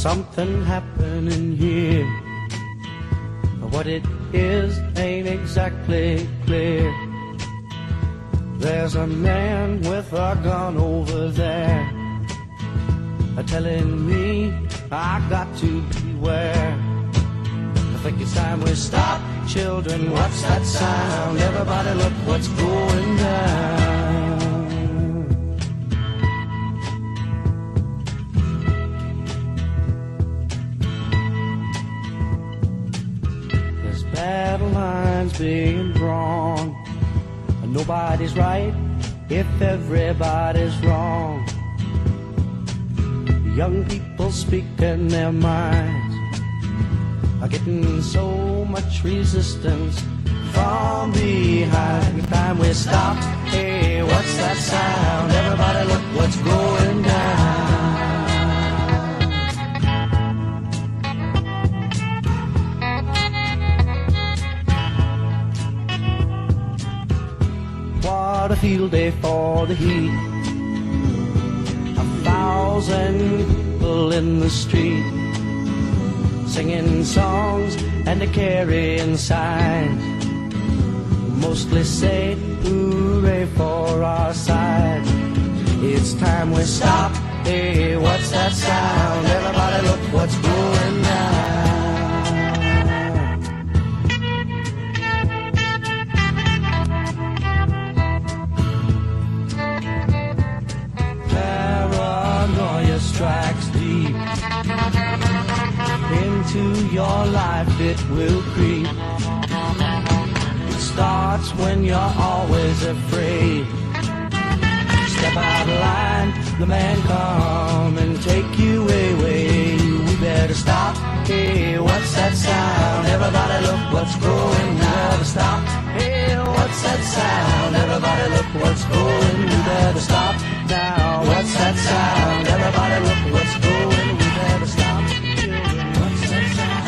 something happening here. What it is ain't exactly clear. There's a man with a gun over there, telling me I got to beware. I think it's time we stop. Children, what's that sound? Everybody look what's going down. There's battle lines being drawn. Nobody's right if everybody's wrong. Young people speaking their minds are getting so much resistance from behind. Time we stop. Hey, what's that sound? Everybody look what's going down. What a field day for the heat. 1,000 people in the street, singing songs and a carrying signs, mostly say hooray for our side. It's time we stop. Hey, what's that sound? Everybody look what's going down. Paranoia strikes deep into your life, it will creep. It starts when you're always afraid. Step out of line, the man come and take you away. We better stop. Hey, what's that sound? Everybody look what's going. We better stop. Hey, what's that sound? Everybody look what's going. We better stop now. What's that sound? Everybody look what's going. We better stop. Children, what's that sound?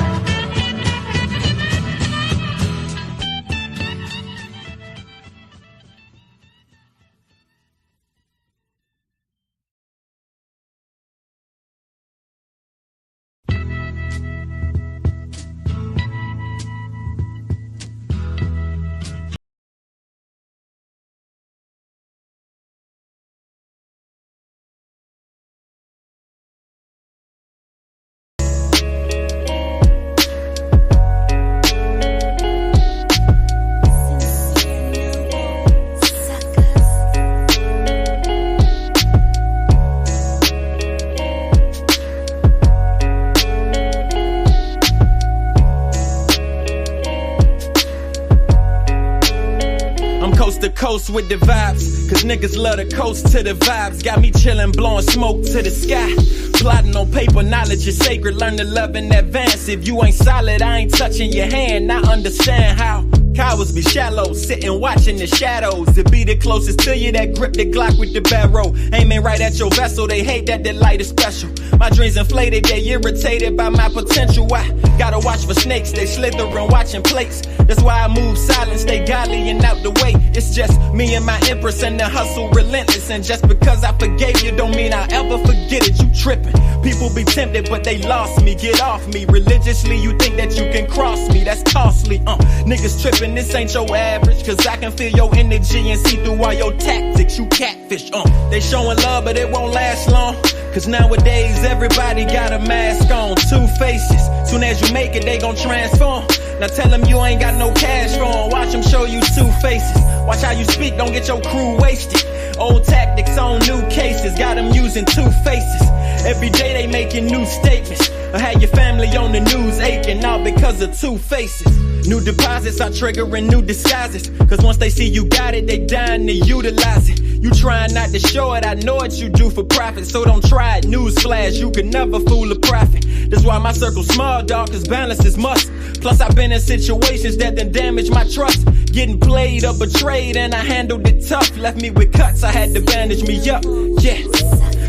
Coast with the vibes, cause niggas love to coast to the vibes. Got me chillin', blowing smoke to the sky. Plotting on paper, knowledge is sacred. Learn to love in advance. If you ain't solid, I ain't touching your hand. I understand how cowards be shallow, sitting watching the shadows. To be the closest to you that grip the Glock with the barrel, aiming right at your vessel. They hate that the light is special. My dreams inflated, they irritated by my potential. I gotta watch for snakes, they slithering, watching plates. That's why I move silent, stay godly and out the way. It's just me and my empress and the hustle relentless. And just because I forgave you don't mean I ever forget it. You tripping. People be tempted but they lost me. Get off me. Religiously you think that you can cross me. That's costly. Niggas tripping, this ain't your average. Cause I can feel your energy and see through all your tactics. You catfish. They showing love but it won't last long. Cause nowadays everybody got a mask on. Two faces. Soon as you make it they gon' transform. Now tell them you ain't got no cash for 'em. Watch them show you two faces. Watch how you speak, don't get your crew wasted. Old tactics on new cases, got them using two faces. Every day they making new statements. Or have your family on the news aching, all because of two faces. New deposits are triggering new disguises. Cause once they see you got it, they dying to utilize it. You trying not to show it, I know what you do for profit. So don't try it, newsflash, you can never fool a prophet. That's why my circle's small, dog, cause balance is must. Plus I've been in situations that done damaged my trust. Getting played or betrayed and I handled it tough. Left me with cuts, I had to bandage me up, yeah.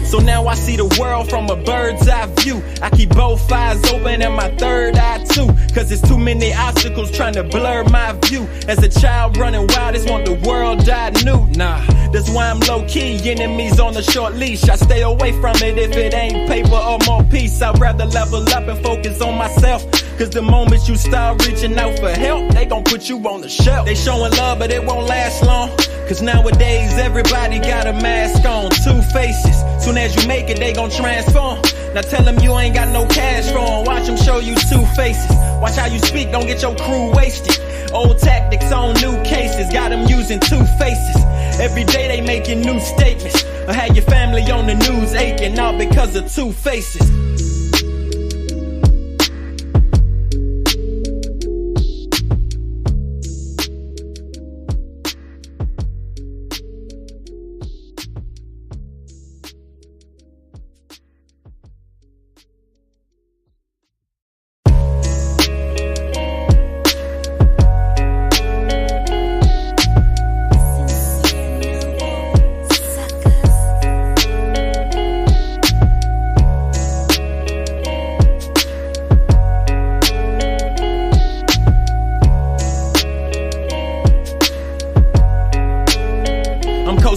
So now I see the world from a bird's eye view. I keep both eyes open and my third eye too, cause there's too many obstacles trying to blur my view. As a child running wild, just want the world I knew. Nah, that's why I'm low-key, enemies on a short leash. I stay away from it if it ain't paper or more peace. I'd rather level up and focus on myself, cause the moment you start reaching out for help, they gon' put you on the shelf. They showing love, but it won't last long, cause nowadays everybody got a mask on, two faces. Soon as you make it, they gon' transform. Now tell them you ain't got no cash for 'em. Watch them show you two faces. Watch how you speak, don't get your crew wasted. Old tactics on new cases, got them using two faces. Every day they making new statements, or have your family on the news aching, all because of two faces.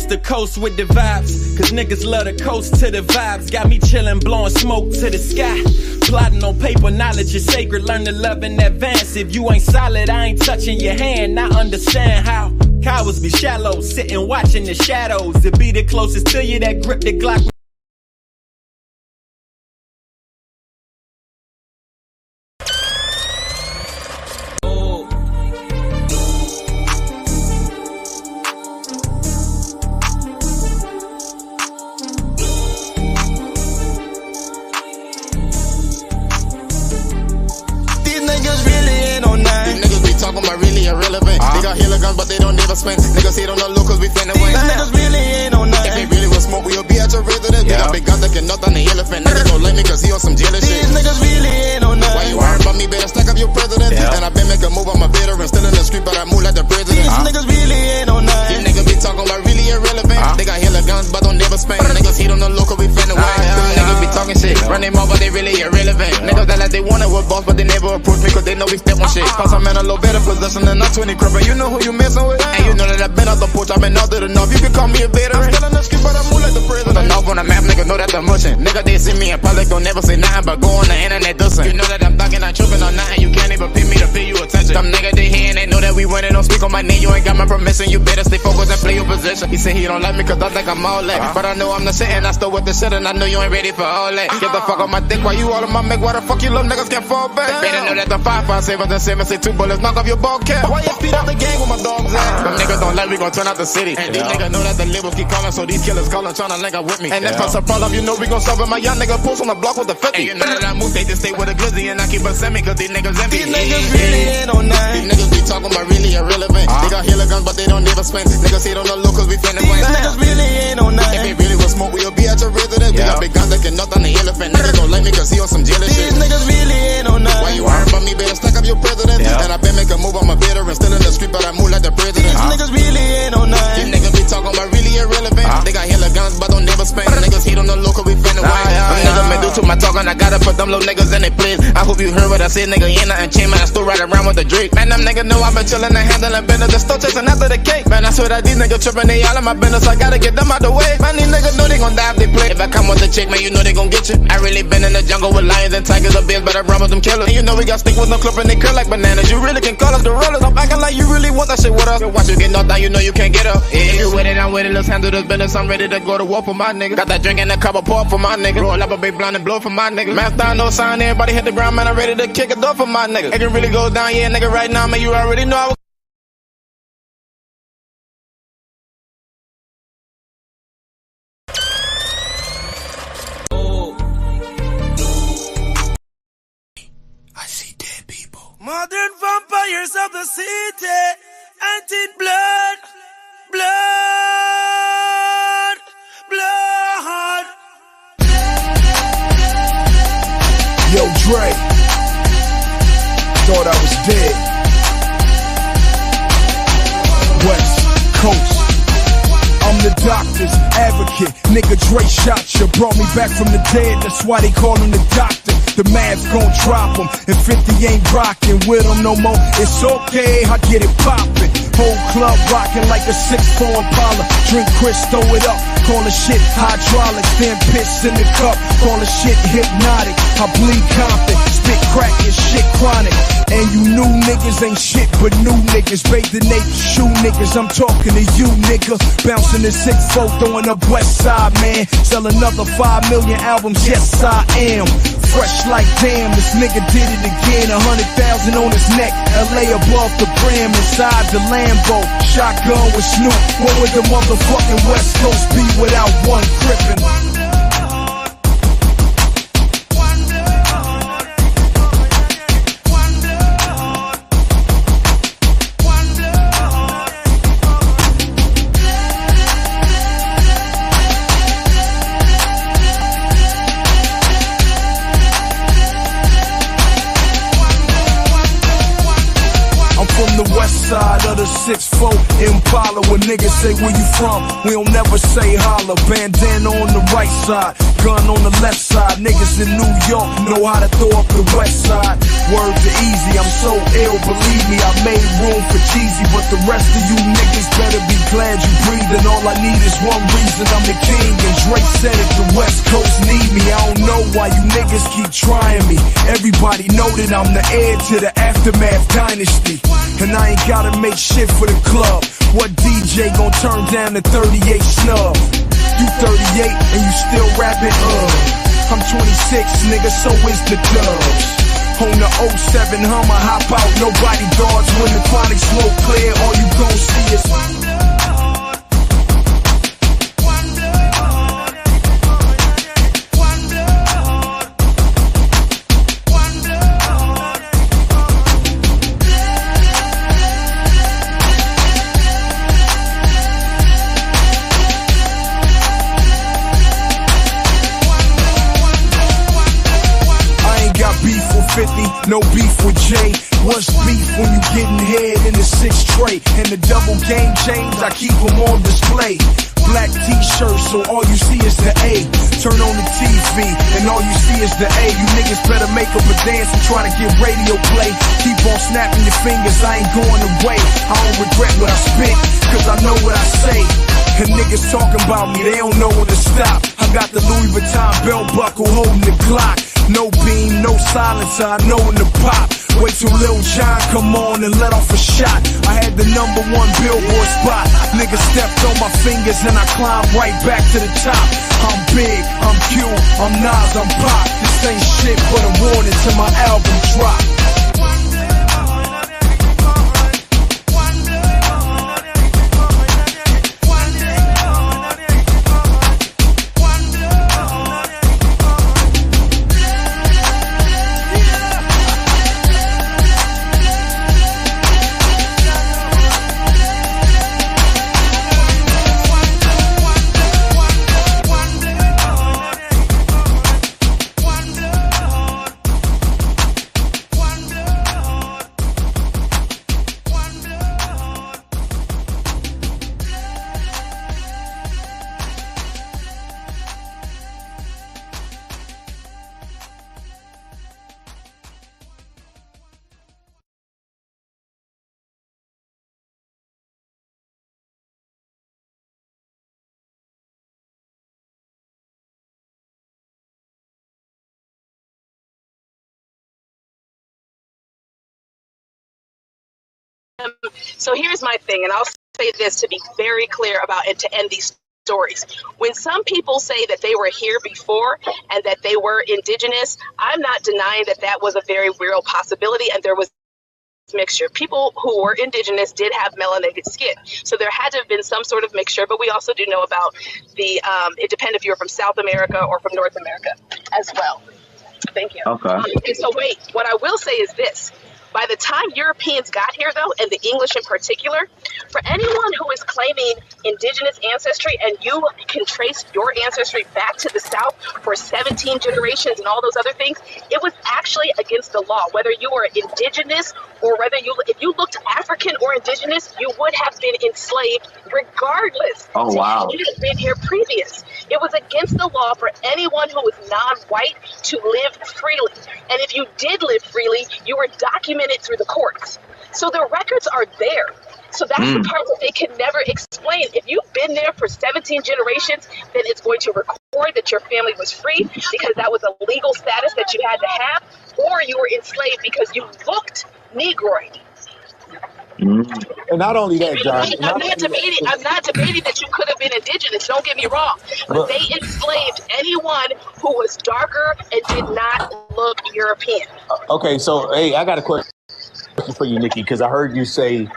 The coast with the vibes, cause niggas love the coast to the vibes. Got me chillin', blowing smoke to the sky. Plotting on paper, knowledge is sacred. Learn to love in advance. If you ain't solid, I ain't touching your hand. I understand how cowards be shallow, sitting watching the shadows. To be the closest to you that grip the Glock. But they don't never spend. Niggas hate on the locals, we finna win. These niggas really ain't on nothing. If they really was smoke, we'll be at your residence. They got big guns that can knock down the elephant. Niggas don't like me cause he on some jealous shit. These niggas really ain't on nothing. Why you worried about me? Better stack up your president. And I been make a move, I'm a veteran. Still in the street, but I move like the president. These niggas really ain't on nothing. These niggas be talking about really irrelevant. They got hella guns, but don't never spend. Niggas hate on the local, we finna win. Niggas be talking shit, run them off, but they really irrelevant. Niggas that like they wanna work boss, but they never approach me cause they know we step on shit. Cause I'm in a little better position than I'm 20 crib. You know who you messing with? And you know that I've been out the porch, I've been out there enough. You can call me a veteran. I'm still in the street, but I move like the president. The north on the map, nigga know that I'm mushing. Nigga, they see me in public, don't never say nothing, but go on the internet dustin'. You know that I'm thugging, I'm tripping on nothing. You can't even pay me to pay you attention. Some nigga they here and they know that we winning. Don't speak on my name, you ain't got my permission. You better stay focused and play your position. He say he don't like me cause I think I'm all that. But I know I'm the shit and I still with the shit and I know you ain't ready for all that. Get the fuck on my dick while you all on my make. Why the fuck you little niggas can't fall back? Better know that the 5-5 savers and 7 say 2 bullets knock off your ball cap. Why you speed out the game with my dogs at? Them niggas don't like we gon' turn out the city. And these niggas know that the labels keep calling, so these killers calling, tryna link up with me. And if that's a problem, you know we gon' solve it. My young nigga post on the block with the 50. And you know that I move, they just stay with a glizzy and I keep a semi cause these niggas envy. These niggas really ain't on nothing. These niggas be talking about really irrelevant. They got hella guns, but they don't never spend. Niggas hate on the locals, we finna win. These niggas really ain't on nothing. If they really was smoke, we'll be at your residence. They got big guns that can knock down the elephant. Niggas don't like me cause he on some jealous shit. These niggas really ain't on nothing. Why you worried about me? Better stack up your president. And I been make a move, I'm a veteran. Still in the street, but I move like the president. These niggas really ain't on nothing. These niggas be talking about really irrelevant. They got hella guns, but don't never spend. Niggas hate on the local, we finna win. Niggas may do too much talking, I gotta put them little niggas in their place. I hope you heard what I said, nigga. Ain't nothing changed, man. I still ride around with the Drake. Man, them niggas know I've been chillin' and handling business. Just still chasing after the cake. Man, I swear that these niggas trippin', they all in my business. I gotta get them out the way. Man, these niggas know they gon' die if they play. If I come with the chick, man, you know they gon' get you. I really been in the jungle with lions and tigers and bears, but I run with them killers. And you know we got stick with them clip and they curl like bananas. You really can call us gorillas. I'm acting like you really want that shit with us. Watch you get knocked down, you know you can't get up. If you with it, I'm with it. Let's handle this business. I'm ready to go to war for my nigga. Got that drink and a cup of pork for my nigga. Roll up a big blind and blow for my nigga. Mask down, no sign, everybody hit the ground, man. I'm ready to kick it off for my nigga. It can really go down, yeah, nigga, right now, man. You already know I was. I see dead people. Modern vampires of the city. Anti blood. Blood. Blood. Yo, Dre. Thought I was dead. West Coast. I'm the doctors, advocate. Nigga, Dre shot you, brought me back from the dead. That's why they call him the doctor. The math gon' drop him, and 50 ain't rockin' with him no more. It's okay, I get it poppin'. Whole club rockin' like a 6'4" Impala. Drink Chris, throw it up, call the shit hydraulics. Then piss in the cup, call the shit hypnotic. I bleed Compton, spit crack and shit chronic. And you new niggas ain't shit but new niggas. Bathe the naked shoe niggas, I'm talking to you nigga. Bouncing the 6'4", throwing up West Side, man. Sell another 5 million albums, yes I am. Fresh like damn, this nigga did it again. 100,000 on his neck, LA above the brim. Inside the Lambo, shotgun with Snoop. What would the motherfucking West Coast be without one crippin'? Side of the 6'4" Impala. When niggas say where you from, we don't never say holla. Bandana on the right side, gun on the left side. Niggas in New York know how to throw up the west side. Word to Easy, I'm so ill, believe me, I made room for Cheesy. But the rest of you niggas better be glad you breathing. All I need is one reason, I'm the king. And Drake said it, the West Coast need me. I don't know why you niggas keep trying me. Everybody know that I'm the heir to the Aftermath dynasty. And I ain't gotta make shit for the club. What DJ gon' turn down the 38 snub? You 38 and you still rapping, I'm 26, nigga, so is the Dubs. On the 07 Hummer, hop out, nobody guards. When the chronic smoke clear, all you gon' see is no beef with Jay. What's beef when you getting head in the 6 tray? And the double game chains, I keep them on display. Black t-shirt, so all you see is the A. Turn on the TV, and all you see is the A. You niggas better make up a dance and try to get radio play. Keep on snapping your fingers, I ain't going away. I don't regret what I spit, cause I know what I say. And niggas talking about me, they don't know when to stop. I got the Louis Vuitton belt buckle holding the Glock. No beam, no silencer, I know when to pop. Wait till Lil Jon come on and let off a shot. I had the #1 Billboard spot. Niggas stepped on my fingers and I climbed right back to the top. I'm big, I'm Q, I'm Nas, I'm Pop. This ain't shit but a warning till my album drop. So here's my thing, and I'll say this to be very clear about and to end these stories. When some people say that they were here before and that they were indigenous, I'm not denying that that was a very real possibility and there was mixture. People who were indigenous did have melanated skin. So there had to have been some sort of mixture, but we also do know about the, it depended if you were from South America or from North America as well. Thank you. Okay. And so wait, what I will say is this. By the time Europeans got here, though, and the English in particular, for anyone who is claiming indigenous ancestry and you can trace your ancestry back to the South for 17 generations and all those other things, it was actually against the law. Whether you were indigenous or if you looked African or indigenous, you would have been enslaved regardless. Oh, wow. You had been here previous. It was against the law for anyone who was non-white to live freely. And if you did live freely, you were documented through the courts. So the records are there. So that's the part that they can never explain. If you've been there for 17 generations, then it's going to record that your family was free because that was a legal status that you had to have, or you were enslaved because you looked Negroid. And not only that, John. I'm not debating that you could have been indigenous. Don't get me wrong, but they enslaved anyone who was darker and did not look European. Okay, so hey, I got a question for you, Nikki, because I heard you say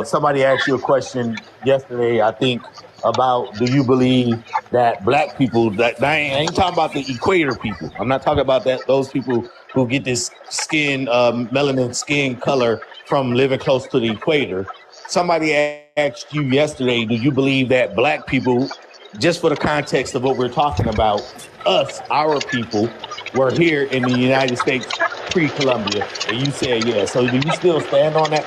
somebody asked you a question yesterday, I think, about do you believe that black people, that I ain't talking about the equator people. I'm not talking about those people who get this skin, melanin skin color from living close to the equator. Somebody asked you yesterday, do you believe that black people, just for the context of what we're talking about, our people, were here in the United States pre-Columbia? And you said yes. So do you still stand on that?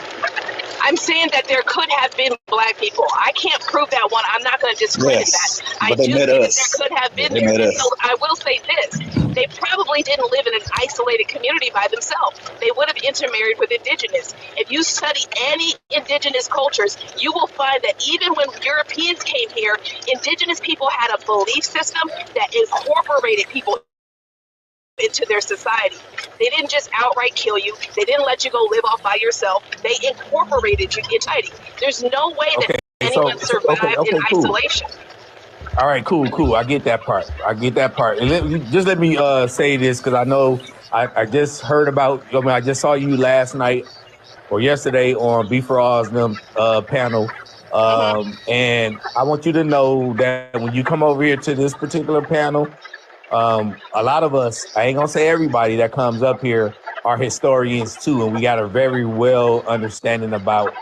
I'm saying that there could have been black people. I can't prove that one. I'm not going to discredit that. I do think that there could have been there. So I will say this. They probably didn't live in an isolated community by themselves. They would have intermarried with indigenous. If you study any indigenous cultures, you will find that even when Europeans came here, indigenous people had a belief system that incorporated people into their society. They didn't just outright kill you. They didn't let you go live off by yourself. They incorporated you in society. There's no way that anyone survived in isolation. All right, cool. I get that part. And let me say this, because I know I just heard about, I just saw you last night or yesterday on B for Oz panel. And I want you to know that when you come over here to this particular panel, a lot of us, I ain't gonna say everybody that comes up here, are historians too, and we got a very well understanding about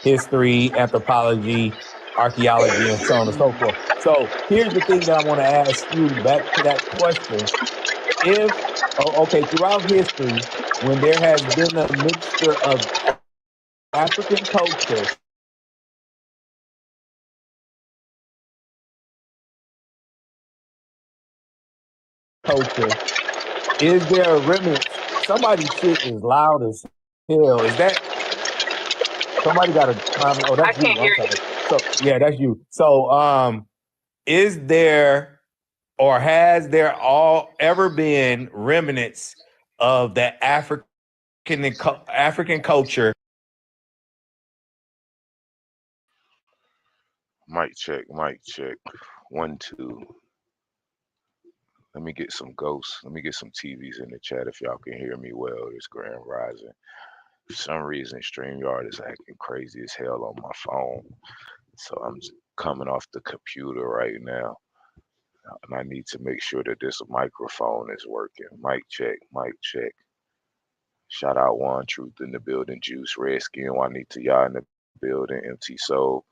history, anthropology, archaeology, and so on and so forth. So here's the thing that I want to ask you back to that question. Throughout history, when there has been a mixture of African culture is there a remnant? Somebody's shit is loud as hell. Is that somebody got a comment? Oh, that's I can't hear you. So yeah, that's you. So is there or has there ever been remnants of the African culture? Mic check. 1, 2. Let me get some ghosts. Let me get some TVs in the chat if y'all can hear me well. It's Grand Rising. For some reason, StreamYard is acting crazy as hell on my phone. So I'm just coming off the computer right now. And I need to make sure that this microphone is working. Mic check. Shout out One Truth in the building. Juice, Redskin, Juanita, y'all in the building. MT Soul,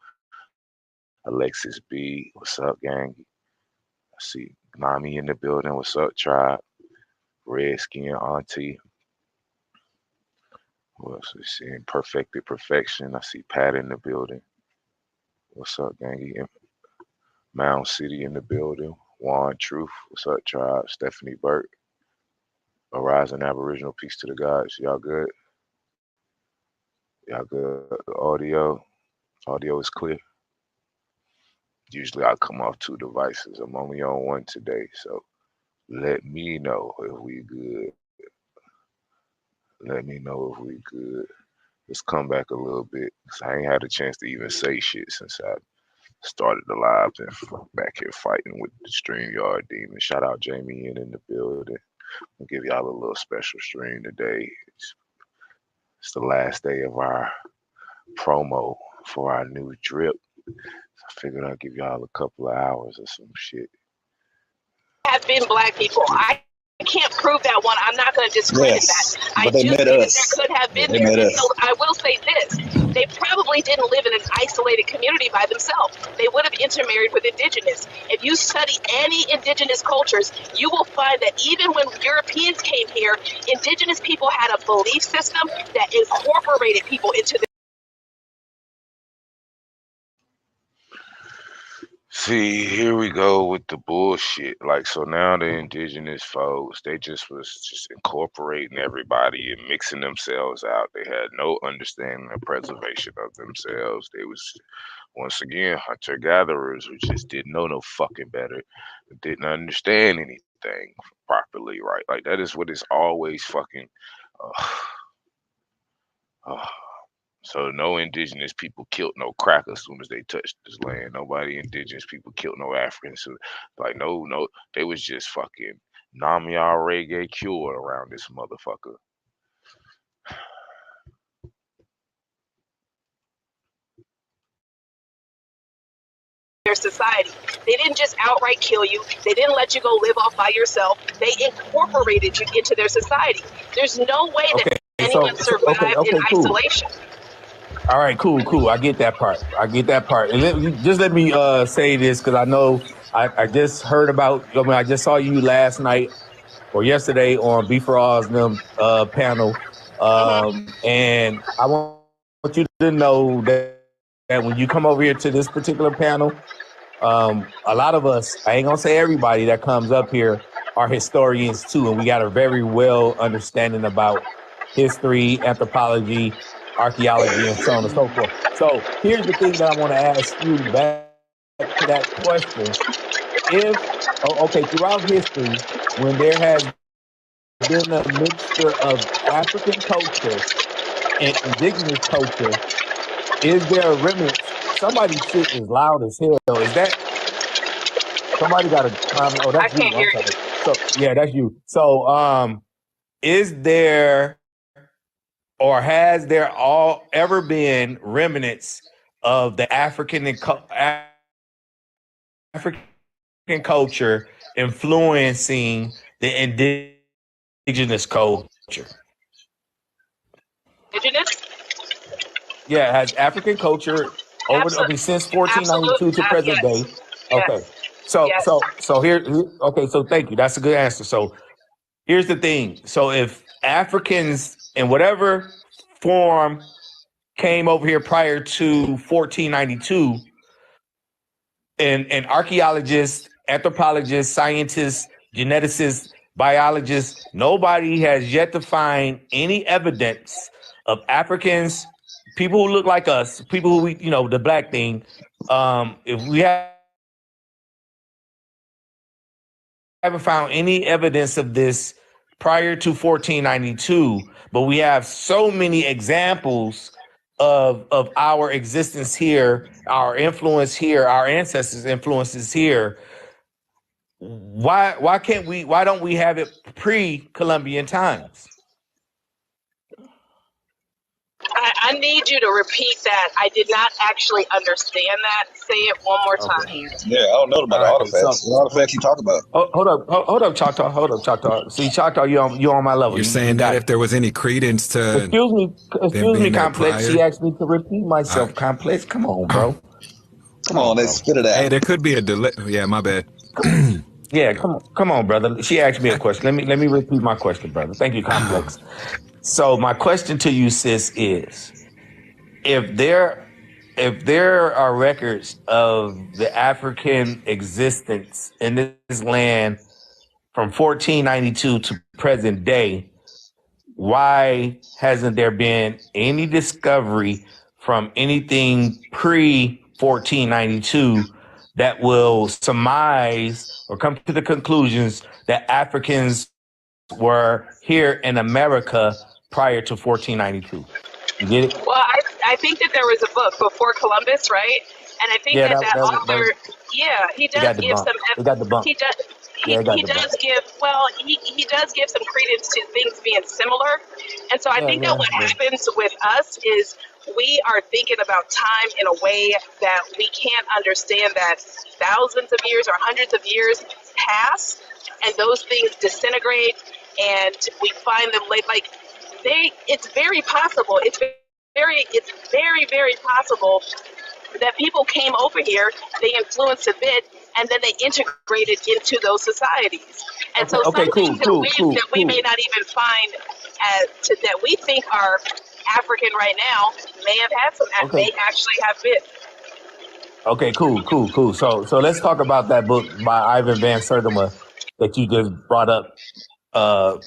Alexis B. What's up, gang? I see Nami in the building. What's up, tribe? Redskin, Auntie. What else we seeing? Perfected Perfection. I see Pat in the building. What's up, gangy? Mound City in the building. Juan Truth. What's up, tribe? Stephanie Burke. Horizon Aboriginal. Peace to the gods. Y'all good? Y'all good? The audio is clear. Usually I come off 2 devices. I'm only on 1 today, so let me know if we good. Let's come back a little bit, because I ain't had a chance to even say shit since I started the live and back here fighting with the StreamYard demon. Shout out Jamie in the building. I'll give y'all a little special stream today. It's the last day of our promo for our new drip. I figured I'd give y'all a couple of hours or some shit. Have been black people. I can't prove that one. I'm not going to discredit that. I but they do met think that us. there could have been They there. met And us. so I will say this. They probably didn't live in an isolated community by themselves. They would have intermarried with indigenous. If you study any indigenous cultures, you will find that even when Europeans came here, indigenous people had a belief system that incorporated people into See, here we go with the bullshit. Like, so now the indigenous folks, they just was just incorporating everybody and mixing themselves out. They had no understanding of preservation of themselves. They was, once again, hunter-gatherers who just didn't know no fucking better, didn't understand anything properly, right? Like, that is what is always fucking... So no indigenous people killed no cracker as soon as they touched this land. Nobody indigenous people killed no Africans. So, like, no, they was just fucking Namia reggae cured around this motherfucker. their society. They didn't just outright kill you. They didn't let you go live off by yourself. They incorporated you into their society. There's no way that anyone survived in isolation. All right, cool. I get that part. And just let me say this, because I know I just heard about, I just saw you last night or yesterday on B4All's panel. And I want you to know that when you come over here to this particular panel, a lot of us, I ain't gonna say everybody that comes up here, are historians too. And we got a very well understanding about history, anthropology, archaeology, and so on and so forth. So here's the thing that I want to ask you back to that question. Throughout history, when there has been a mixture of African culture and indigenous culture, is there a remnant? Somebody's shit is loud as hell. Is that somebody got a comment? Oh, that's you. I can't hear you. So yeah, that's you. So is there or has there ever been remnants of the African culture influencing the indigenous culture? Indigenous? Yeah, has African culture since 1492 to present day? Okay. So here, so thank you. That's a good answer. So here's the thing. So if Africans in whatever form came over here prior to 1492, and archaeologists, anthropologists, scientists, geneticists, biologists, nobody has yet to find any evidence of Africans, people who look like us, people who we, the black thing. If we haven't found any evidence of this prior to 1492, but we have so many examples of our existence here, our influence here, our ancestors' influences here. Why don't we have it pre-Columbian times? I need you to repeat that. I did not actually understand that. Say it one more time. Yeah, I don't know about the artifacts. What artifacts you talk about? Hold up, Choctaw. See, Choctaw, you on my level. You're saying that if there was any credence to Excuse me, Complex. She asked me to repeat myself. Complex, come on, bro. Come on, let's spit it out. Hey, there could be a delay. Yeah, my bad. Yeah, come on, brother. She asked me a question. Let me repeat my question, brother. Thank you, Complex. So my question to you, sis, is if there are records of the African existence in this land from 1492 to present day, why hasn't there been any discovery from anything pre-1492 that will surmise or come to the conclusions that Africans were here in America prior to 1492? You get it? Well, I think that there was a book before Columbus, right? And I think that author, he does give some. He does give some credence to things being similar. And so I think that what happens with us is we are thinking about time in a way that we can't understand that thousands of years or hundreds of years pass and those things disintegrate and we find them late, like it's very possible. It's very possible that people came over here, they influenced a bit, and then they integrated into those societies. And so some things that we may not even find that we think are African right now may have had some, may actually have been. Okay, cool. So let's talk about that book by Ivan Van Sertima that you just brought up.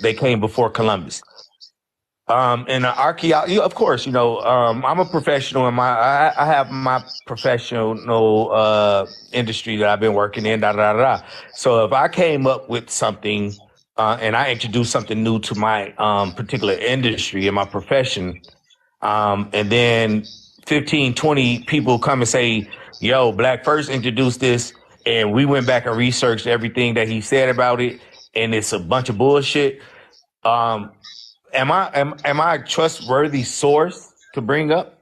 They came before Columbus. And archaeology, of course, I'm a professional in I have my professional industry that I've been working in. So if I came up with something and I introduced something new to my particular industry and my profession, and then 15, 20 people come and say, yo, Black First introduced this, and we went back and researched everything that he said about it, and it's a bunch of bullshit. Am I a trustworthy source to bring up?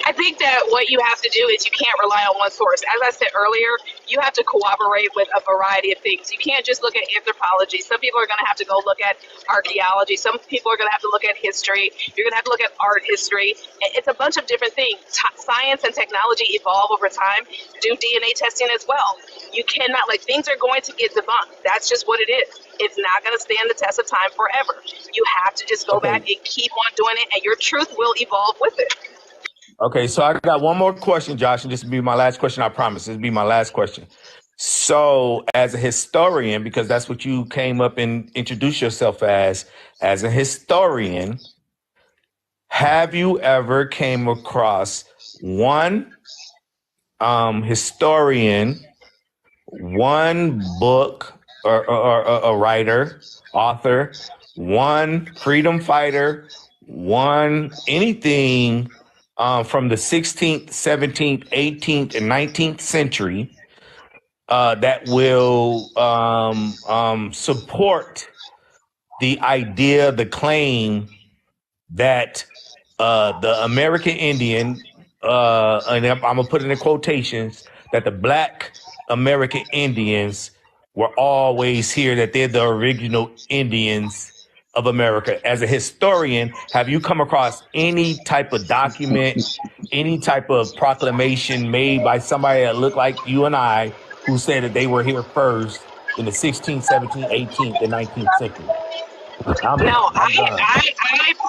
I think that what you have to do is you can't rely on one source. As I said earlier, you have to cooperate with a variety of things. You can't just look at anthropology. Some people are going to have to go look at archaeology. Some people are going to have to look at history. You're going to have to look at art history. It's a bunch of different things. Science and technology evolve over time. Do DNA testing as well. You cannot, things are going to get debunked. That's just what it is. It's not going to stand the test of time forever. You have to just go back and keep on doing it, and your truth will evolve with it. Okay, so I got one more question, Josh, and this will be my last question, I promise. This will be my last question. So as a historian, because that's what you came up and introduced yourself as a historian, have you ever came across one historian, one book or a writer, author, one freedom fighter, one anything from the 16th, 17th, 18th, and 19th century that will support the idea, the claim that the American Indian, and I'm going to put it in quotations, that the Black American Indians were always here, that they're the original Indians of America. As a historian, have you come across any type of document, any type of proclamation made by somebody that looked like you and I, who said that they were here first in the 16th, 17th, 18th, and 19th century?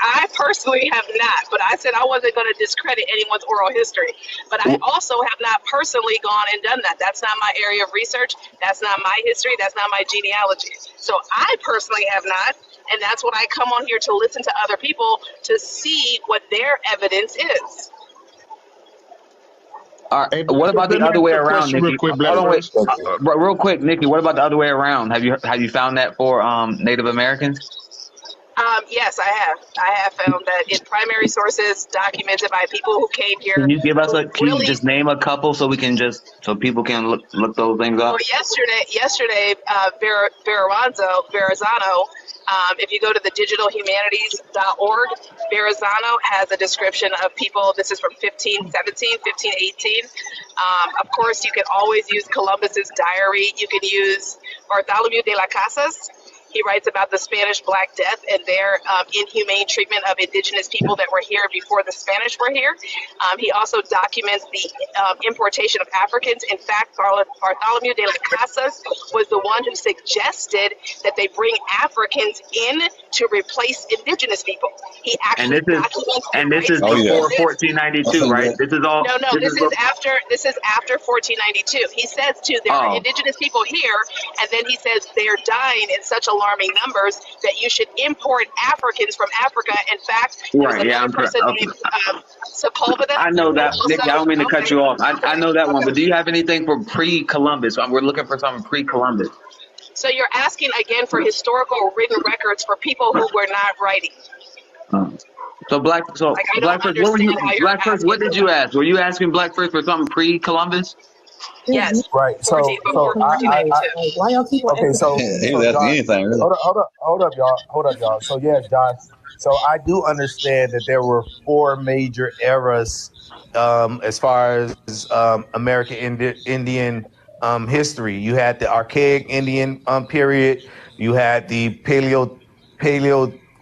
I personally have not, but I said I wasn't going to discredit anyone's oral history. But I also have not personally gone and done that. That's not my area of research. That's not my history. That's not my genealogy. So I personally have not. And that's what I come on here to listen to other people to see what their evidence is. All right. What about the other way around, Nikki? Real quick, Nikki. What about the other way around? Have you found that for Native Americans? Yes, I have. I have found that in primary sources documented by people who came here. Can you give us can you just name a couple so people can look those things up? Well, yesterday, Verrazano. If you go to the digitalhumanities.org, Verrazano has a description of people. This is from 1517, 1518. Of course, you can always use Columbus's diary. You can use Bartholomew de las Casas. He writes about the Spanish Black Death and their inhumane treatment of indigenous people that were here before the Spanish were here. He also documents the importation of Africans. In fact, Bartholomew de las Casas was the one who suggested that they bring Africans in to replace indigenous people. He actually this is before 1492, right? This is all. No, this is after 1492. He says too, there are indigenous people here, and then he says they're dying in such alarming numbers that you should import Africans from Africa. In fact, another person named Sepulveda. I know that, Nick. I don't mean to cut you off. I know that one, but do you have anything for pre-Columbus? We're looking for something pre-Columbus. So you're asking again for historical written records for people who were not writing. Black First, what did you ask? Were you asking Black First for something pre-Columbus? Yes. Right. So why y'all keep on? Okay. So he was asking anything. Really. Hold up, y'all. So yes, Josh. So I do understand that there were 4 major eras as far as American Indian history. You had the archaic Indian period. You had the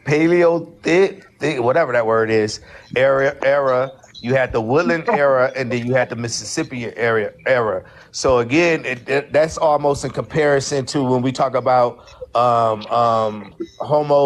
Paleolithic, whatever that word is, era. You had the Woodland era, and then you had the Mississippi era. So again, that's almost in comparison to when we talk about Homo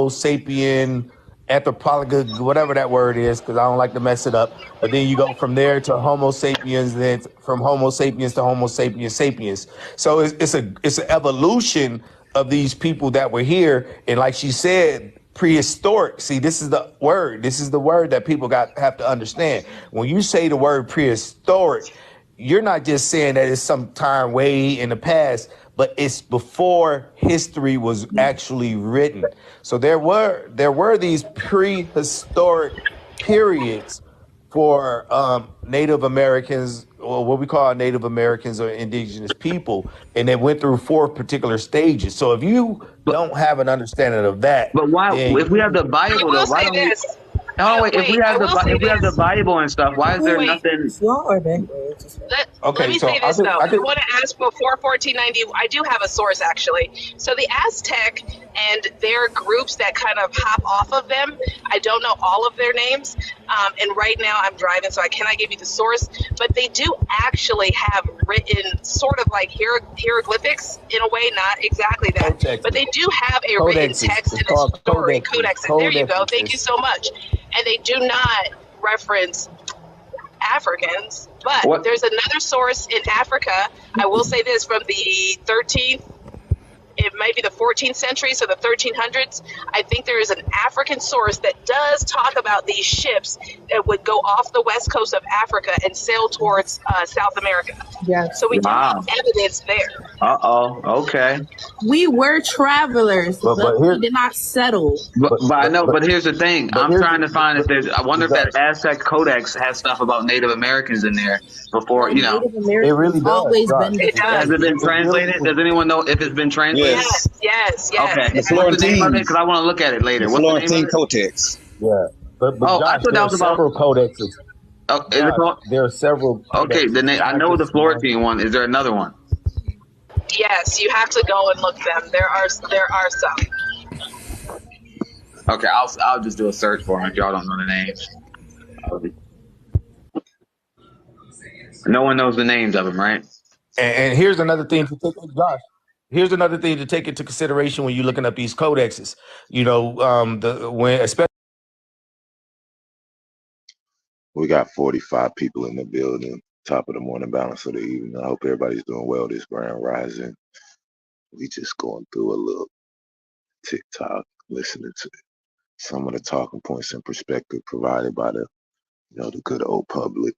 sapien, anthropological, whatever that word is, because I don't like to mess it up. But then you go from there to Homo sapiens, then from Homo sapiens to Homo sapiens sapiens. So it's an evolution of these people that were here, and like she said, prehistoric. See, this is the word. This is the word that people have to understand. When you say the word prehistoric, you're not just saying that it's some time way in the past, but it's before history was actually written. So there were these prehistoric periods for Native Americans, or what we call Native Americans or indigenous people, and they went through 4 particular stages. So if you don't have an understanding of that, but why? If we have the Bible, though, why don't we? No, wait. If we have the Bible and stuff, why is there nothing? Let me say this though. I want to ask before 1490. I do have a source actually. So the Aztec and their groups that kind of hop off of them. I don't know all of their names, and right now I'm driving, so I cannot give you the source. But they do actually have written sort of like hieroglyphics in a way, not exactly that, but they do have a written text and a story. Codexes. There you go. Thank you so much. And they do not reference Africans, but there's another source in Africa. I will say this, from the 13th, it might be the 14th century, so the 1300s. I think there is an African source that does talk about these ships that would go off the west coast of Africa and sail towards South America. Yeah. So we do have evidence there. Okay. We were travelers, but we did not settle. But I know. But here's the thing. I'm trying to find if there's. I wonder if that Aztec Codex has stuff about Native Americans in there before. You know, it really does. Always been. Has it been translated? Does anyone know if it's been translated? Yes. Okay. What's the name of it? Because I want to look at it later. The Florentine Codex. Yeah. But Josh, I thought that was about several codexes. Oh, there are several. Okay, I know the Florentine one. Is there another one? Yes, you have to go and look them. There are some. Okay, I'll just do a search for them if y'all don't know the names. No one knows the names of them, right? And here's another thing to take, Josh. Here's another thing to take into consideration when you're looking up these codexes. You know, especially. We got 45 people in the building. Top of the morning, balance of the evening. I hope everybody's doing well this grand rising. We just going through a little TikTok, listening to some of the talking points and perspective provided by the good old public.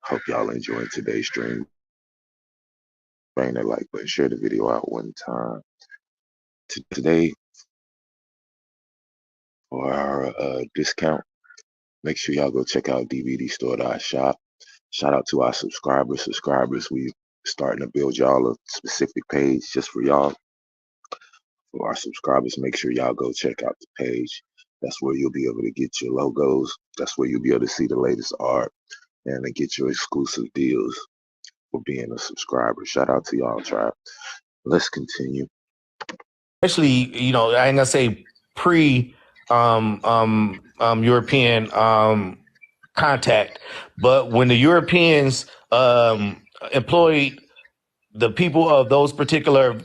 Hope y'all enjoying today's stream. Bang that like button, share the video out one time. Today, for our discount, make sure y'all go check out dvdstore.shop. Shout out to our subscribers. We starting to build y'all a specific page just for y'all. For our subscribers, make sure y'all go check out the page. That's where you'll be able to get your logos. That's where you'll be able to see the latest art and to get your exclusive deals for being a subscriber. Shout out to y'all, tribe. Let's continue. Especially, I ain't gonna say European contact, but when the Europeans employed the people of those particular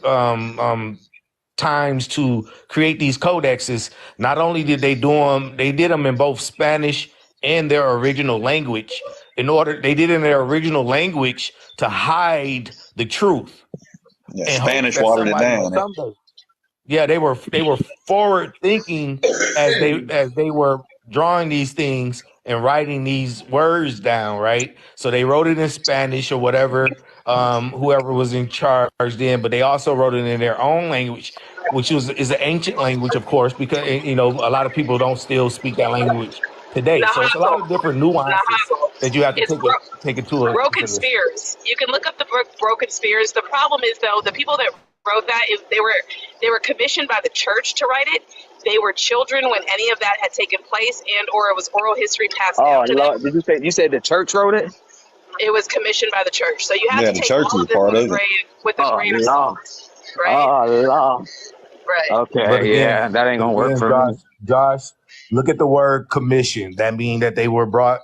times to create these codexes, not only did they did them in both Spanish and their original language. They did it in their original language to hide the truth. Yeah, Spanish watered it down. Yeah, they were forward thinking as they were drawing these things and writing these words down, right? So they wrote it in Spanish or whatever, whoever was in charge then, but they also wrote it in their own language, which is an ancient language, of course, because a lot of people don't still speak that language today. So it's a lot of different nuances that you have to take into it. Broken Spears. You can look up the book Broken Spears. The problem is, though, the people that wrote that, they were commissioned by the church to write it. They were children when any of that had taken place, and or it was oral history passed down to them. Did you say the church wrote it? It was commissioned by the church. So you have Yeah, to the take church all was of this part with of it. a grain of salt, right? Oh, Lord. Right. Okay, But again, yeah, that ain't gonna work for me. Josh, look at the word commission. That means that they were brought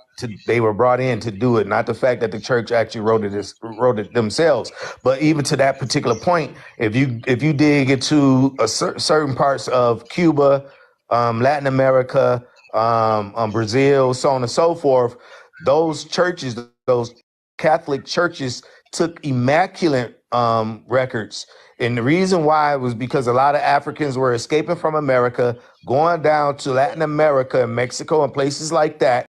in to do it, not the fact that the church actually wrote it themselves. But even to that particular point, if you dig into certain parts of Cuba, Latin America, Brazil, so on and so forth, those churches, those Catholic churches, took immaculate records. And the reason why was because a lot of Africans were escaping from America, going down to Latin America and Mexico and places like that.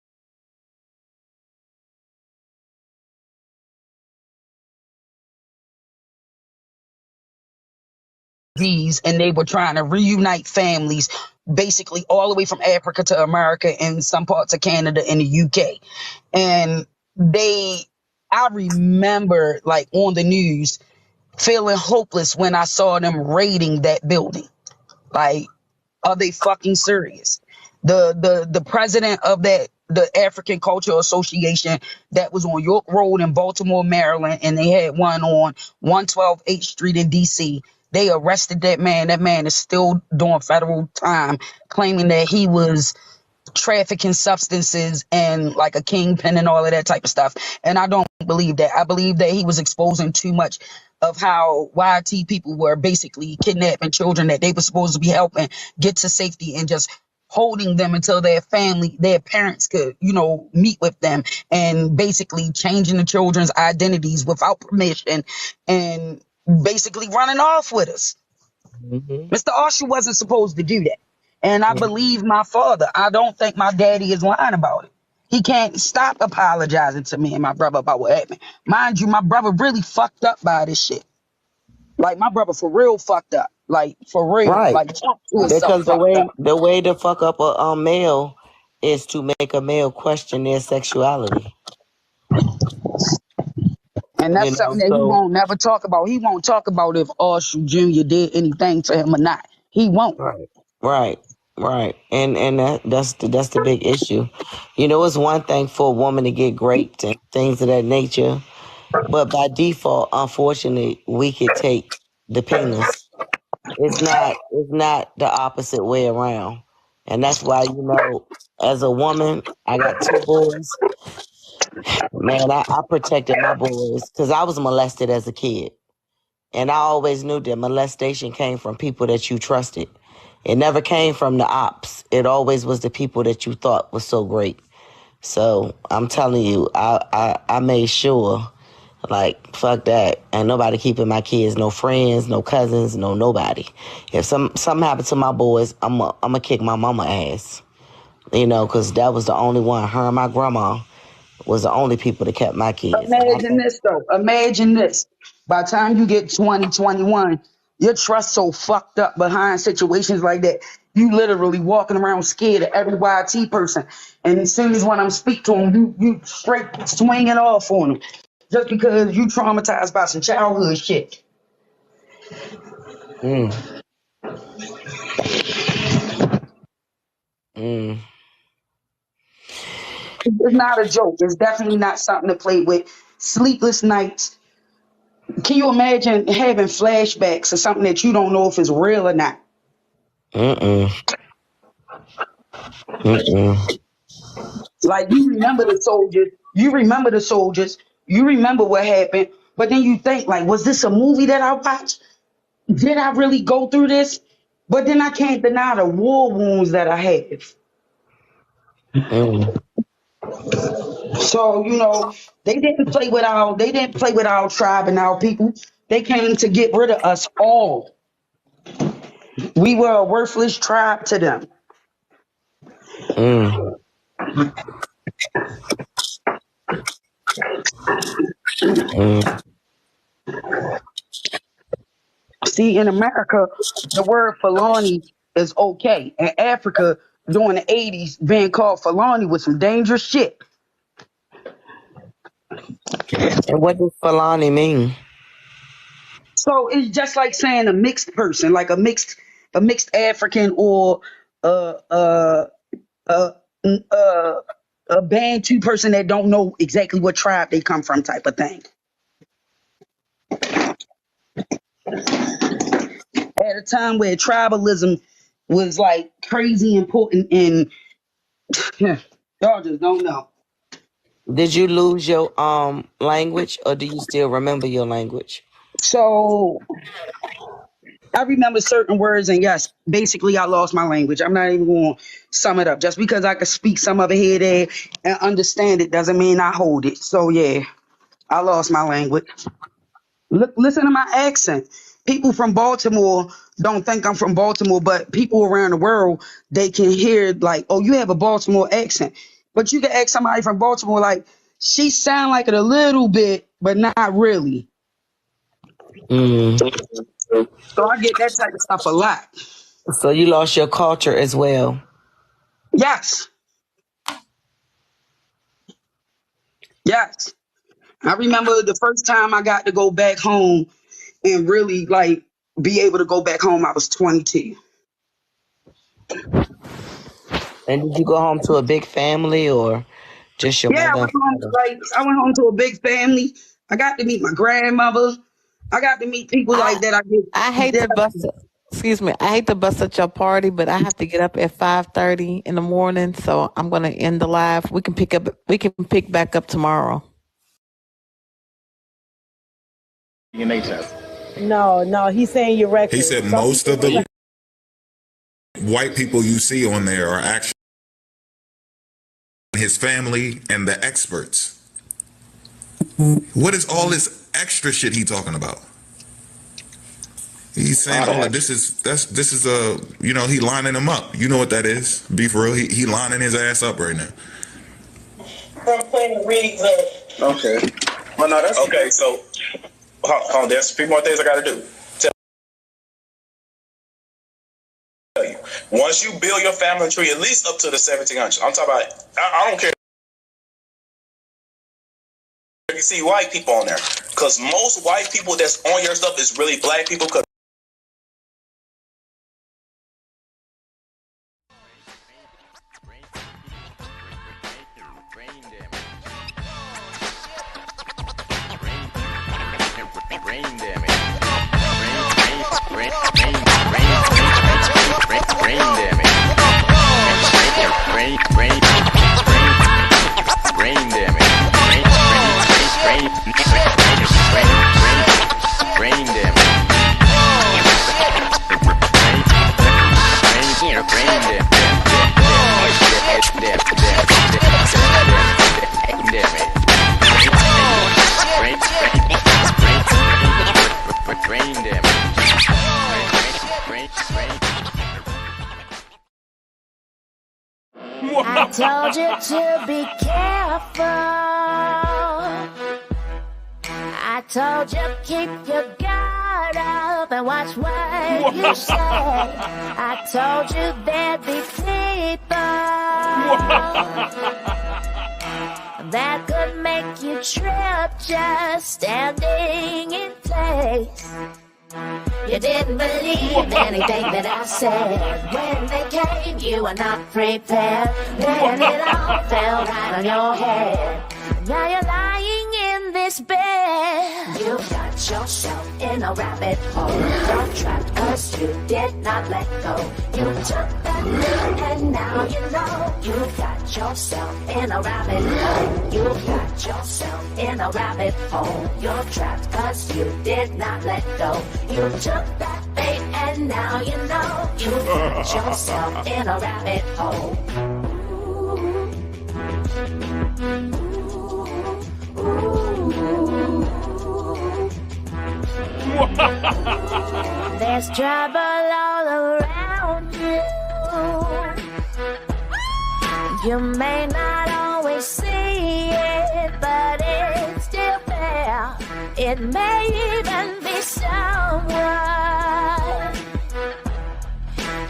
And they were trying to reunite families basically all the way from Africa to America and some parts of Canada and the UK. And I remember like on the news feeling hopeless when I saw them raiding that building. Like, are they fucking serious? The president of the African Cultural Association that was on York Road in Baltimore, Maryland, and they had one on 112 8th Street in DC. They arrested that man. That man is still doing federal time, claiming that he was trafficking substances and like a kingpin and all of that type of stuff. And I don't believe that. I believe that he was exposing too much of how YT people were basically kidnapping children that they were supposed to be helping get to safety and just holding them until their parents could, meet with them, and basically changing the children's identities without permission and basically running off with us. Mr. Usher wasn't supposed to do that. And I believe my father. I don't think my daddy is lying about it. He can't stop apologizing to me and my brother about what happened. Mind you, my brother really fucked up by this shit. Like, my brother for real fucked up. Like, for real. Right. Like, Because the way to fuck up a male is to make a male question their sexuality. And that's something that he won't never talk about. He won't talk about if Usher Jr. did anything to him or not. He won't. Right. And that's the big issue. It's one thing for a woman to get raped and things of that nature, but by default, unfortunately, we could take the penis. It's not the opposite way around. And that's why, as a woman, I got 2 boys. Man, I protected my boys because I was molested as a kid. And I always knew that molestation came from people that you trusted. It never came from the ops. It always was the people that you thought was so great. So I'm telling you, I made sure, like, fuck that. Ain't nobody keeping my kids, no friends, no cousins, no nobody. If something happened to my boys, I'm gonna kick my mama ass. Because that was the only one. Her and my grandma was the only people that kept my kids. Imagine this, though. Imagine this. By the time you get 2021, your trust so fucked up behind situations like that. You literally walking around scared of every YT person. And as soon as when I'm speak to them, you straight swing it off on them. Just because you traumatized by some childhood shit. It's not a joke. It's definitely not something to play with. Sleepless nights. Can you imagine having flashbacks or something that you don't know if it's real or not? Like, you remember the soldiers. You remember what happened. But then you think, like, was this a movie that I watched? Did I really go through this? But then I can't deny the war wounds that I have. So, they didn't play with our tribe and our people. They came to get rid of us all. We were a worthless tribe to them. See, in America, the word Fulani is okay. In Africa, during the 80s, being called Fulani was some dangerous shit. And what does Fulani mean? So it's just like saying a mixed person, like a mixed African or a Bantu person that don't know exactly what tribe they come from type of thing. At a time where tribalism was like crazy important and y'all just don't know. Did you lose your language, or do you still remember your language? So I remember certain words, and yes, basically I lost my language. I'm not even going to sum it up. Just because I can speak some of it here, there, and understand it doesn't mean I hold it. So yeah, I lost my language. Look, listen to my accent. People from Baltimore don't think I'm from Baltimore, but people around the world, they can hear like, oh, you have a Baltimore accent. But you can ask somebody from Baltimore, like, she sound like it a little bit, but not really. Mm. So I get that type of stuff a lot. So you lost your culture as well. Yes. Yes. I remember the first time I got to go back home and really like be able to go back home, I was 22. And did you go home to a big family or just your mother? I went home to a big family. I got to meet my grandmother. I got to meet people like that. I hate to bust. Excuse me. I hate to bust at your party, but I have to get up at 5:30 in the morning, so I'm going to end the live. We can pick back up tomorrow. D.N.A test. No, he's saying your record. He said most of the white people you see on there are actually his family and the experts. What is all this extra shit he talking about? He's saying, "Oh, this is he lining them up. You know what that is? Be for real. He lining his ass up right now." Okay. Well, no, that's okay. So, hold on. There's a few more things I got to do. Tell you, once you build your family tree, at least up to the 1700s. I'm talking about. I don't care. You see white people on there, because most white people that's on your stuff is really black people. Cause I told you to be careful. I told you keep your guard up and watch what you say. I told you there'd be people that could make you trip just standing in place. You didn't believe anything that I said. When they came, you were not prepared. Then it all fell right on your head. Now you're lying in this bed. You got yourself in a rabbit hole. You're trapped 'cause you did not let go. You took that leap and now you know. You got yourself in a rabbit hole. You got yourself in a rabbit hole. You're trapped 'cause you did not let go. You took that bait and now you know. You got yourself in a rabbit hole. There's trouble all around you. You may not always see it, but it's still there. It may even be someone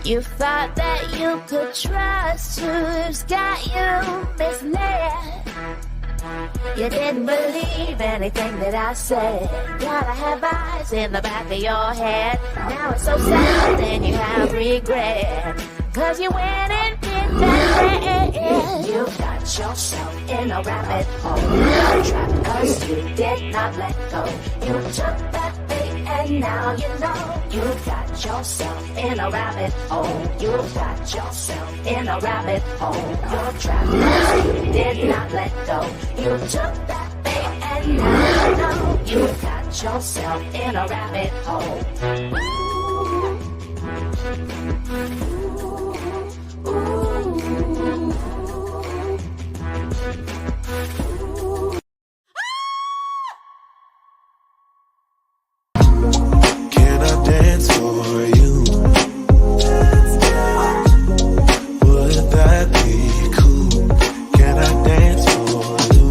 you thought that you could trust, who's got you misled. You didn't believe anything that I said. Gotta have eyes in the back of your head. Now it's so sad and you have regret. 'Cause you went and did You got yourself in a rabbit hole. You're trapped 'cause you did not let go. You took that bait and now you know. You got yourself in a rabbit hole. You got yourself in a rabbit hole. You're trapped 'cause you did not let go. You took that bait and now you know. You got yourself in a rabbit hole. Can I dance for you? Would that be cool? Can I dance for you?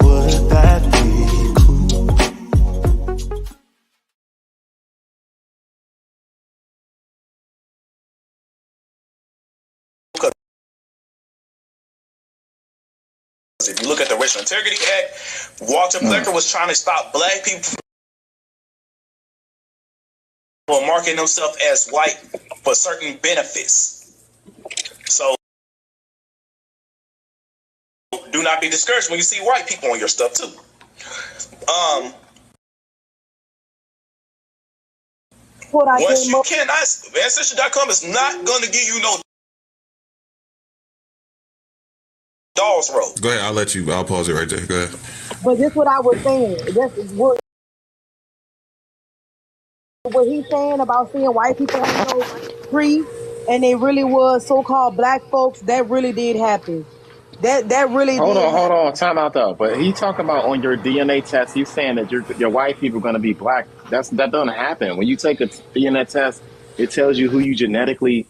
Would that be cool? If you look at the Racial Integrity Act, Walter Plecker was trying to stop black people from marking themselves as white for certain benefits. So do not be discouraged when you see white people on your stuff too. Once you cannot, Ancestry.com is not going to give you no Dawes Road. Go ahead. I'll pause it right there. Go ahead. But this is what I was saying. That's what he's saying about seeing white people on those streets, and they really was so-called black folks. That really did happen. That really hold did. Hold on. Time out though. But he talking about on your DNA test. He's saying that your white people are going to be black. That doesn't happen. When you take a DNA test, it tells you who you genetically.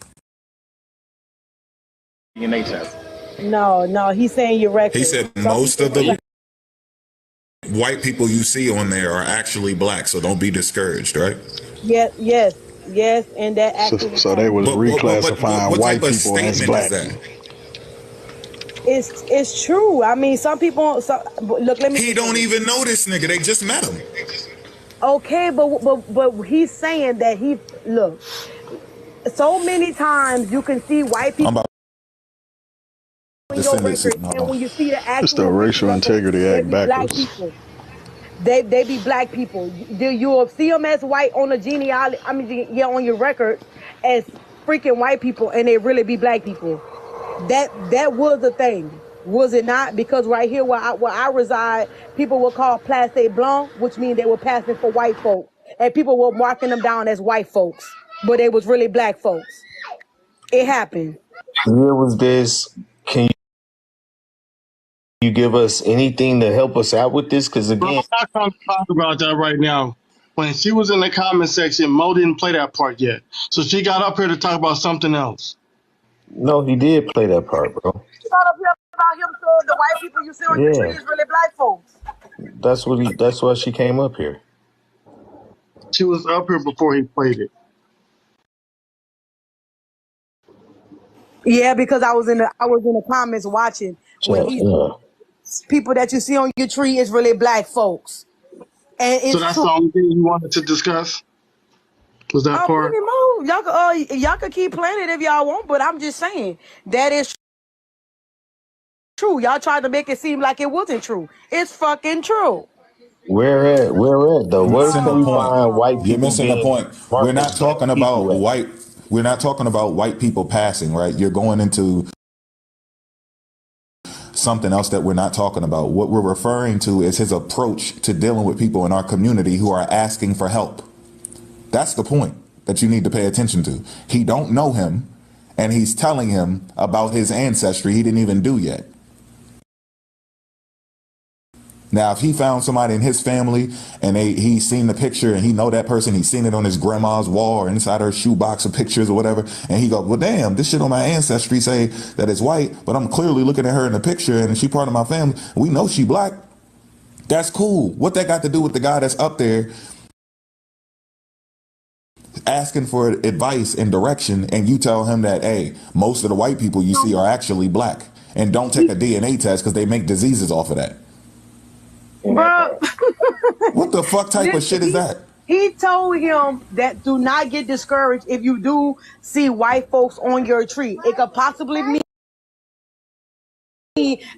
DNA test. No, he's saying you're right. He said most of the white people you see on there are actually black, so don't be discouraged, right? Yes, and that actually. So they was reclassifying white people as black. It's true. I mean, some people. Look, let me. He don't even know this nigga. They just met him. Okay, but he's saying that look. So many times you can see white people. Your record, and when you see the actual, it's the Racial Integrity Act backwards. They be black people. You'll see them as white on the genealogy. I mean, on your record as freaking white people, and they really be black people. That was a thing, was it not? Because right here where I reside, people were called place blanc, which means they were passing for white folk, and people were marking them down as white folks, but they was really black folks. It happened. Where was this? Can you give us anything to help us out with this? Because again, I'm not going to talk about that right now. When she was in the comment section, Mo didn't play that part yet, so she got up here to talk about something else. No, he did play that part, bro. She got up here about him, so the white people you see on the tree is really black folks. That's why she came up here. She was up here before he played it. Yeah, because I was in the comments watching when people that you see on your tree is really black folks. And it's so that's the only thing you wanted to discuss? Was that part? Y'all could keep playing it if y'all want, but I'm just saying that is true. Y'all tried to make it seem like it wasn't true. It's fucking true. Where at though? Where's the point? You're missing the point. We're not talking about white. We're not talking about white people passing, right? You're going into something else that we're not talking about. What we're referring to is his approach to dealing with people in our community who are asking for help. That's the point that you need to pay attention to. He don't know him, and he's telling him about his ancestry he didn't even do yet. Now, if he found somebody in his family and he's seen the picture and he know that person, he's seen it on his grandma's wall or inside her shoebox of pictures or whatever, and he go, well, damn, this shit on my ancestry say that it's white, but I'm clearly looking at her in the picture and she part of my family. We know she black. That's cool. What that got to do with the guy that's up there asking for advice and direction, and you tell him that, hey, most of the white people you see are actually black, and don't take a DNA test because they make diseases off of that. Bro. What the fuck type of shit is that? He told him that do not get discouraged if you do see white folks on your tree. It could possibly mean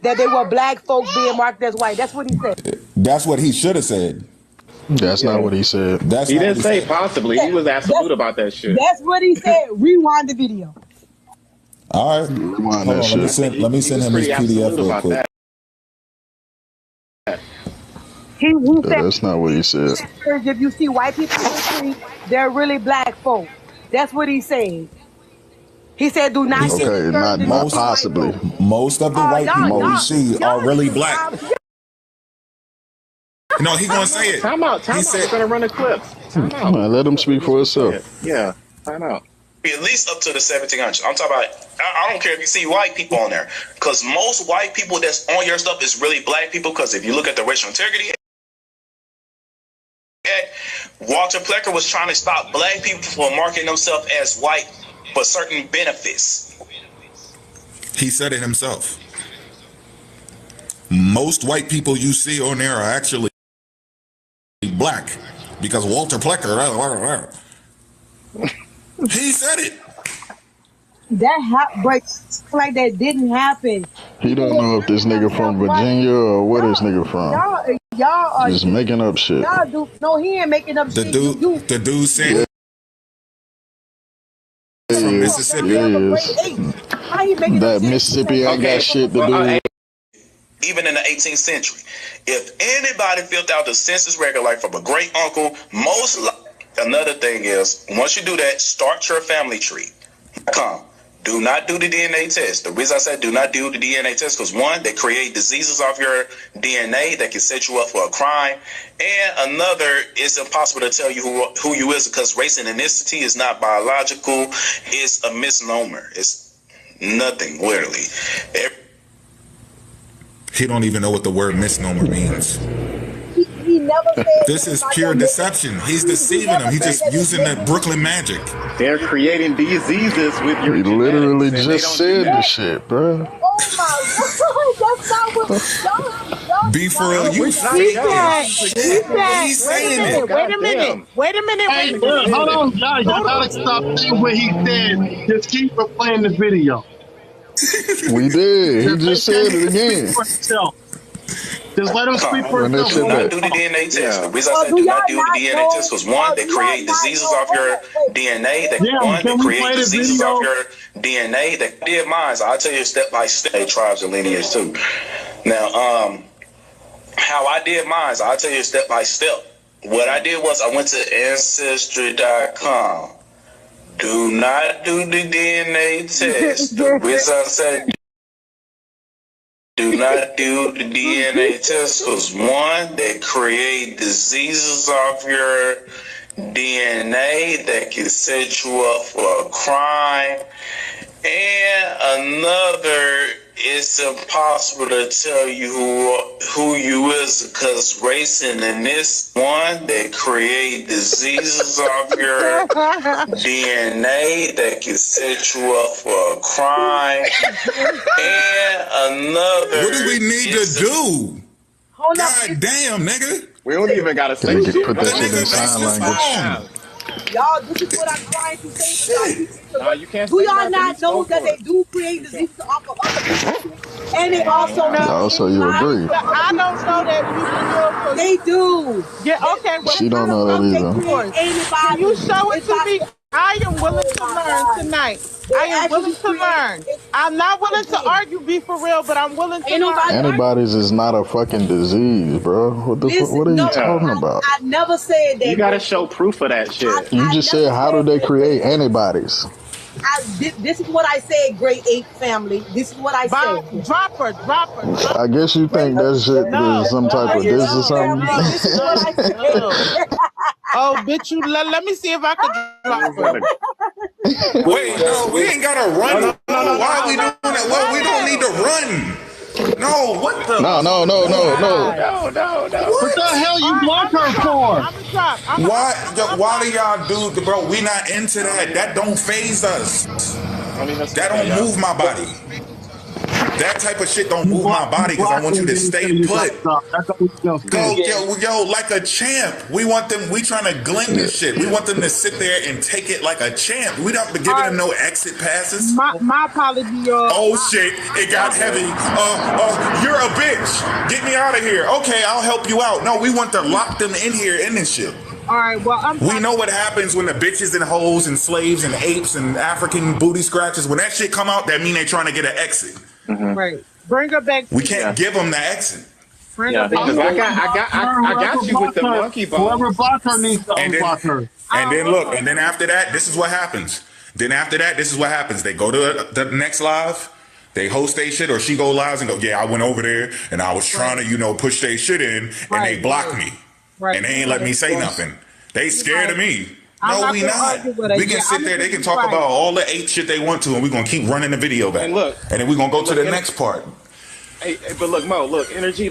that they were black folks being marked as white. That's what he said. That's what he should have said. That's not what he said. That's He not didn't what say said. possibly. He was absolute about that shit. That's what he said. Rewind the video. All right. Hold on. Let me send him his PDF real quick. He said, That's not what he said. if you see white people on the street, they're really black folk. That's what he said. He said, do not get Okay, not possibly. Most of the white people you see are really black. No, he gonna say it. Time out. We're gonna run a clip. Time out. Let him speak for himself. Yeah. Time out. At least up to the 1700s. I'm talking about, I don't care if you see white people on there. Because most white people that's on your stuff is really black people. Because if you look at the Racial Integrity Act, Walter Plecker was trying to stop black people from marking themselves as white for certain benefits. He said it himself. Most white people you see on there are actually black because Walter Plecker. He said it. That like that didn't happen. He don't know if this nigga from Virginia or where this nigga from. Y'all are just making up shit. Y'all do no, he ain't making up shit. The dude said from Mississippi. That Mississippi ain't got shit to do. Even in the 18th century, if anybody filled out the census record, like from a great uncle, another thing is, once you do that, start your family tree. Do not do the DNA test. The reason I said do not do the DNA test, because one, they create diseases off your DNA that can set you up for a crime. And another, it's impossible to tell you who you is, because race and ethnicity is not biological. It's a misnomer. It's nothing, literally. He don't even know what the word misnomer means. He never said this is pure deception. He's deceiving them. He's just using that Brooklyn magic. They're creating diseases with your He literally just said the shit, bro. Oh my God, that's not what y'all Be for real, you He's saying it. Wait a minute. Hey, hold on, y'all gotta stop saying what he said. Just keep replaying the video. We did. He just said it again. Just let him speak for himself. Do not do the DNA test. The reason I said do not do the DNA test was one, they create diseases off your DNA. They create diseases off your DNA. They did mine. So I'll tell you step by step. Tribes and lineage too. Now, how I did mine, I'll tell you step by step. What I did was I went to Ancestry.com. Do not do the DNA test. The reason I said do not do the DNA test because one, they create diseases off your DNA that can set you up for a crime. And another, it's impossible to tell you who you is because race and this one, they create diseases off your DNA that can set you up for a crime. And another, what do we need to do? God damn, nigga. We don't even gotta say shit. Put that shit in sign language. Y'all, this is what I'm trying to say. No, you can't. Do y'all not know that they do create diseases off of other people? And they also know. Also, you agree? I don't know that people They do. Yeah. Okay. Well, she don't know that either. Can you show it to me? I am willing to learn tonight. I am willing to learn. I'm not willing to argue, be for real, but I'm willing to learn. Antibodies is not a fucking disease, bro. What the fuck? What are you talking about? I never said that. You gotta show proof of that shit. You just said, how do they create antibodies? This is what I said, Great Ape family. This is what I said. Drop her. I guess you think that shit is some type of diss or something. This is what I said. Oh, bitch, you let me see if I can drop her. Wait, no, we ain't gotta run. No, why are we doing that? Well, we don't need to run. No, what the? No. No. What the hell you block her for? Why do y'all do, bro? We not into that. That don't phase us. That don't move my body. That type of shit don't move my body because I want you to stay put. Go, yo, like a champ. We want them. We trying to glean this shit. We want them to sit there and take it like a champ. We don't be giving them no exit passes. My apology, y'all. Oh shit, it got heavy. You're a bitch. Get me out of here. Okay, I'll help you out. No, we want to lock them in here in this shit. All right, well, we know what happens when the bitches and hoes and slaves and apes and African booty scratchers, when that shit come out, that mean they trying to get an exit. Right. Bring her back. We can't give them the exit. Because I got you with the monkey ball. Whoever blocked her needs to unblock her. And then look, and then after that, this is what happens. Then after that, this is what happens. They go to the next live, they host their shit, or she go live and go, yeah, I went over there and I was trying to, push their shit in, and they blocked me. And they ain't let me say nothing. They scared of me. No, we not. We can sit there. They can talk about all the ape shit they want to, and we're gonna keep running the video back. And then we're gonna go to the next part. Hey, but look, Mo, energy.